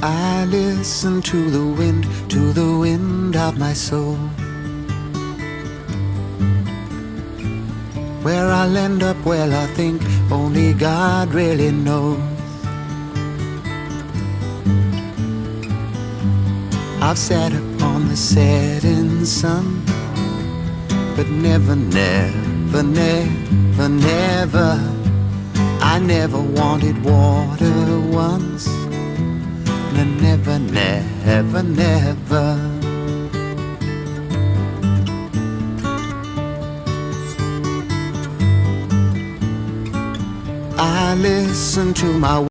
I listen to the wind of my soul. Where I'll end up, well, I think only God really knows. I've sat upon the setting sun, but never, never, never, never, I never wanted water once. No, never, never, never. I listen to my